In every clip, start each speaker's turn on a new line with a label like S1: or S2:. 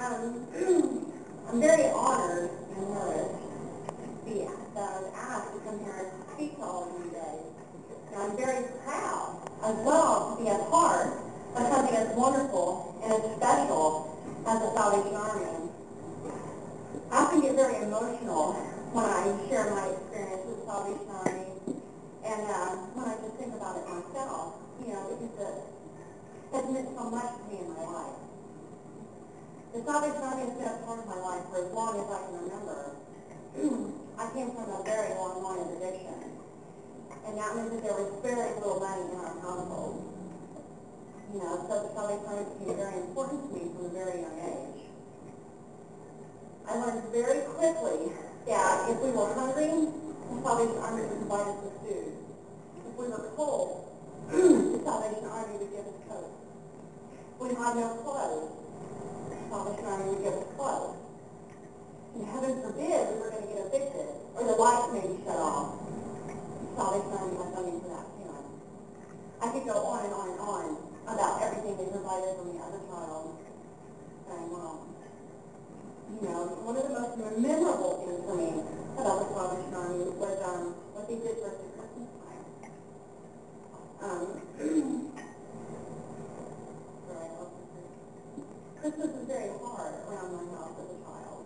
S1: I'm very honored and nourished that I was asked to come here and speak to all of you today. And I'm very proud as well to be a part of something as wonderful and as special as the Salvation Army. I often get very emotional when I share my experience with the Salvation Army, and when I just think about it myself, because it's meant so much to me in my life. The Salvation Army has been a part of my life for as long as I can remember. I came from a very long line of addiction, and that meant that there was very little money in our household. So the Salvation Army became very important to me from a very young age. I learned very quickly that if we were hungry, the Salvation Army would provide us with food. If we were cold, the Salvation Army would give us coats. If we had no clothes, the Salvation Army would give us clothes. And heaven forbid we were going to get evicted or the lights may be shut off. The Salvation Army had money for that too. I could go on and on and on about everything they provided for me as a child. And one of the most memorable things for me about the Salvation Army was what they did for us at Christmas time. Christmas was very hard around my house as a child.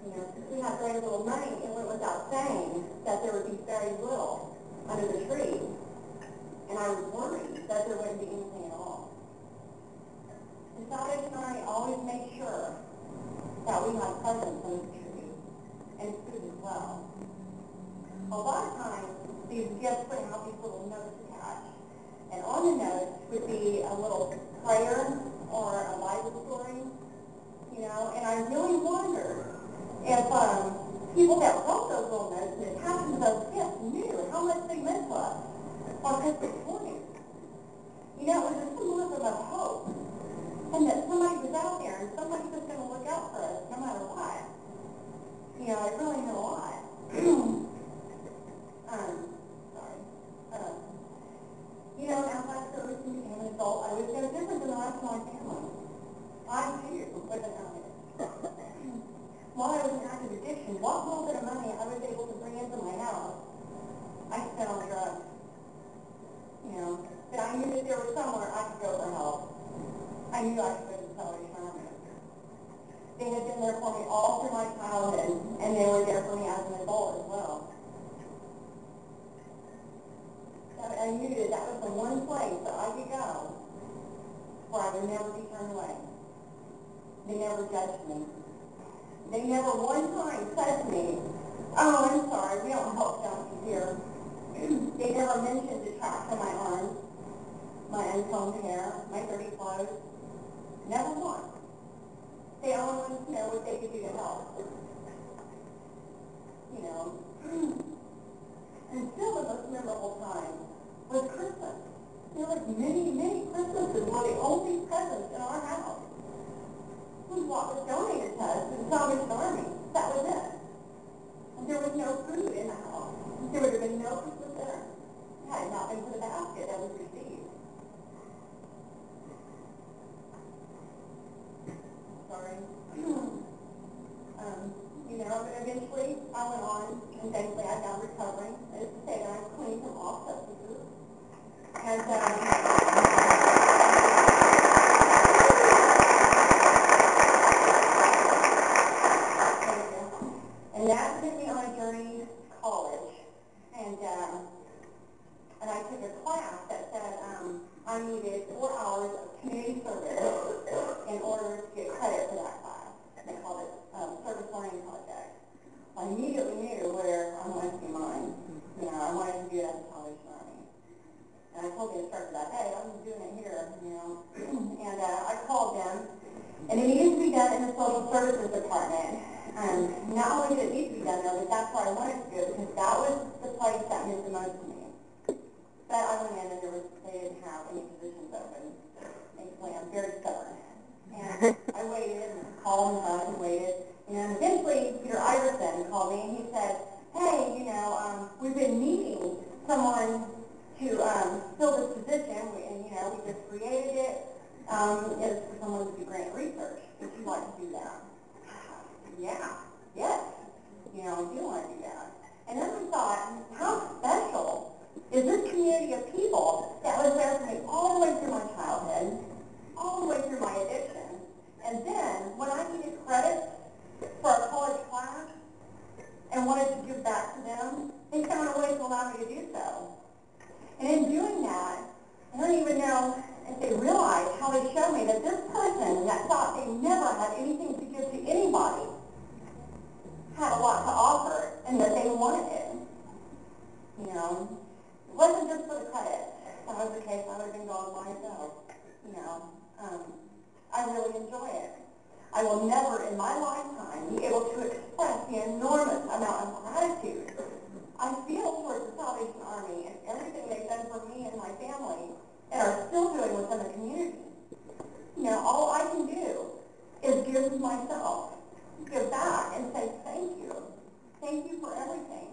S1: Since we had very little money, it went without saying that there would be very little under the tree. And I was worried that there wouldn't be anything at all. The Salvation Army always made sure that we had presents under the tree and food as well. A lot of times, these gifts would have these little notes attached. And on the notes would be a little prayer or a Bible story, and I really wondered if people that wrote those little notes and attached them to those gifts knew how much they meant to us on Christmas morning. It was a symbolism of hope, and that somebody was out there and somebody was going to look out for us no matter what. It really meant a lot. As I grew and became an adult, I was no different than the rest of my family. I, too, was an addict. While I was in active addiction, what little bit of money I was able to bring into my house, I spent on drugs. But I knew that there was somewhere I could go for help. I knew I could go to the Salvation Army. They had been there for me all through my childhood, and they were there for me as an adult as well. I knew that was the one place that I could go where I would never be turned away. They never judged me. They never one time said to me, "Oh, I'm sorry, we don't help junkies here." They never mentioned the tracks on my arms, my uncombed hair, my dirty clothes. Never once. They only wanted to know what they could do to help. And still the most memorable time was Christmas. There were many, many Christmases were the only presents in our house. What was donated to us to the Salvation Army. That was it. And there was no food in the house. There would have been no Christmas dinner. It had not been for the basket that was received. Sorry. Eventually I went on, and thankfully I found recovery. That is to say that I'm clean from all substances. And that took me on a journey to college, and I took a class that said I needed 4 hours of community service in order to get credit for that class. They called it Service Learning Project. I immediately knew where I wanted to be mine. I wanted to do it at the Salvation Army. And I told the instructor that, hey, I'm doing it here, And I called them, and it needed to be done in the social services department. Not only did it need to be done there, but that's where I wanted to do it, because that was the place that meant the most to me. But I went in, and they didn't have any positions open. Thankfully, I'm very stubborn. And I waited, and called and waited. And eventually, Peter Iverson called me, and he said, hey, we've been needing someone to fill this position, we just created it, is for someone to do grant research. Would you like to do that? Yeah, yes. You know, I do want to do that. And then I thought, how special is this community of people that was there for me all the way through my childhood, all the way through my addiction, and then when I needed credit for a college class and wanted to give back to them, they found a way to allow me to do so. And in doing that, I don't even know if they realized how they showed me that this person that thought they never had anything to give to anybody had a lot to offer and that they wanted it. You know, it wasn't just for the credit. If that was the case, I would have been going by myself. You know, I really enjoy it. I will never in my lifetime be able to express the enormous amount of gratitude I feel towards the Salvation Army and everything they've done for me and my family and are still doing within the community. You know, all I can do is give myself, give back and say thank you. Thank you for everything.